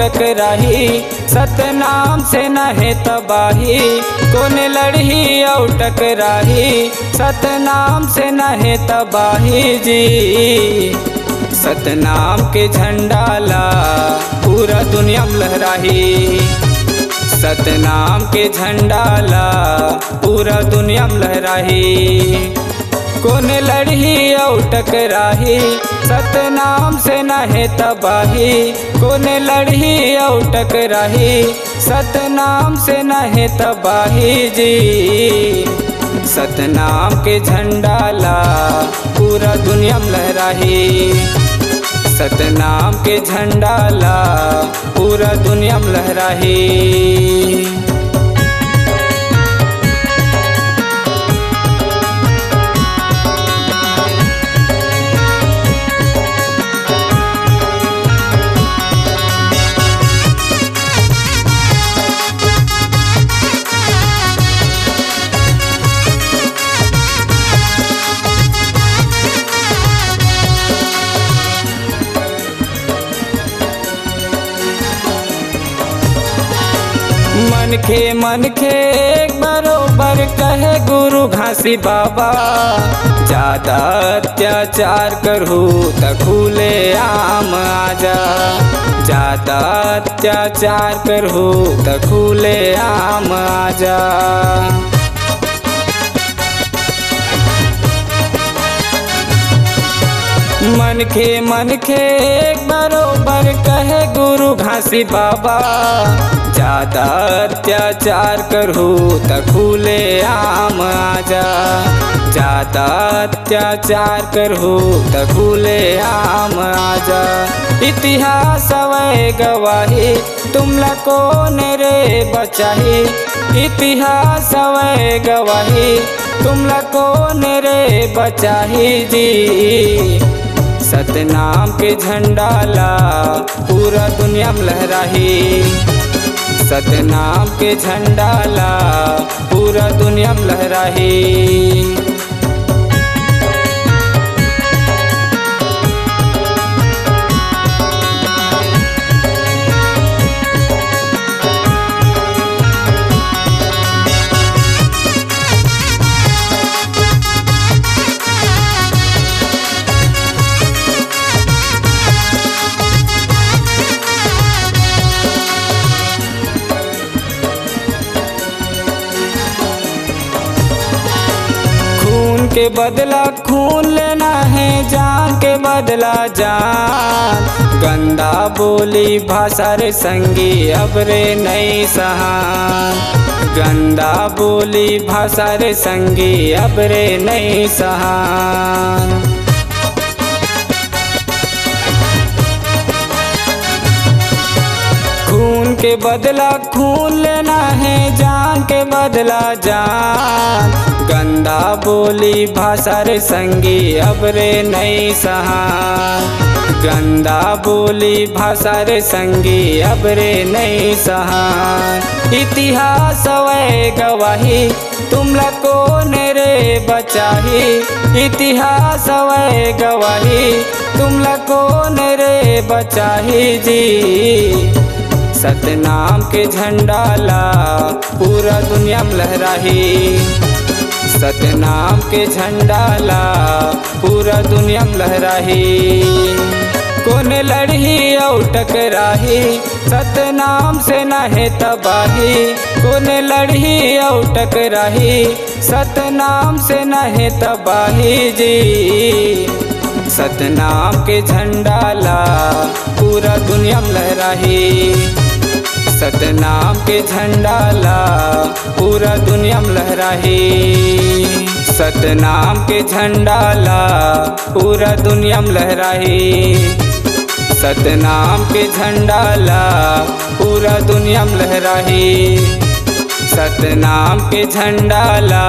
टकराही, सतनाम से नहे तबाही। कौन लड़ही औ टकराही, सतनाम से नहे तबाही जी। सतनाम के झंडा ला पूरा दुनिया में लहराही, सतनाम के झंडा ला पूरा दुनिया में लहराही। कौन लड़ही औ टकराही, सतनाम से नहे तबाही। कौन लड़ही औ टकराही, सतनाम से नहे तबाही जी। सतनाम के झंडा ला पूरा दुनिया में लहराही, सतनाम के झंडा ला पूरा दुनिया में लहराही। मन खे एक बरोबर कहे गुरु घासी बाबा। ज्यादा अत्याचार करहू त खुले आम आजा, ज्यादा अत्याचार करहू त खुले आम आजा। मन खे एक बरोबर कहे गुरु घासी बाबा। ज्यादा अत्याचार करहू त खुले आम आजा, ज्यादा अत्याचार करहू त खुले आम आजा। इतिहास वै गवाही तुमला कौन रे बचाही, इतिहास वै गवाही तुमला कौन रे बचाही जी। सतनाम के झंडा ला पूरा दुनिया में लहराही, सतनाम के झंडा ला पूरा दुनिया में लहराही। के बदला खून लेना है, जान के बदला जान। गंदा बोली भाषा रे संगी अब रे नहीं सहान, गंदा बोली भाषा रे संगी अब रे नहीं सहान। खून के बदला खून लेना है, जान के बदला जान। गंदा बोली भाषा रे संगी अब रे नहीं सहान, गंदा बोली भाषा रे संगी अब रे नहीं सहान। इतिहास वै गवाही तुमला कौन रे बचाही, इतिहास वै गवाही तुमला कौन रे बचाही जी। सतनाम के झंडा ला पूरा दुनिया में लहराही, सतनाम के झंडा ला पूरा दुनिया में लहराही। कौन लड़ही औ टकराही, सतनाम से नहे तबाही। कौन लड़ही औ टकराही, सतनाम से नहे तबाही जी। सतनाम के झंडा ला पूरा दुनिया में लहराही, सतनाम के झंडा ला पूरा दुनिया में लहराही। सतनाम के झंडा ला पूरा दुनिया में लहराही, सतनाम के झंडा ला पूरा दुनिया में लहराही। सतनाम के झंडा ला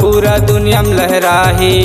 पूरा दुनिया में लहराही।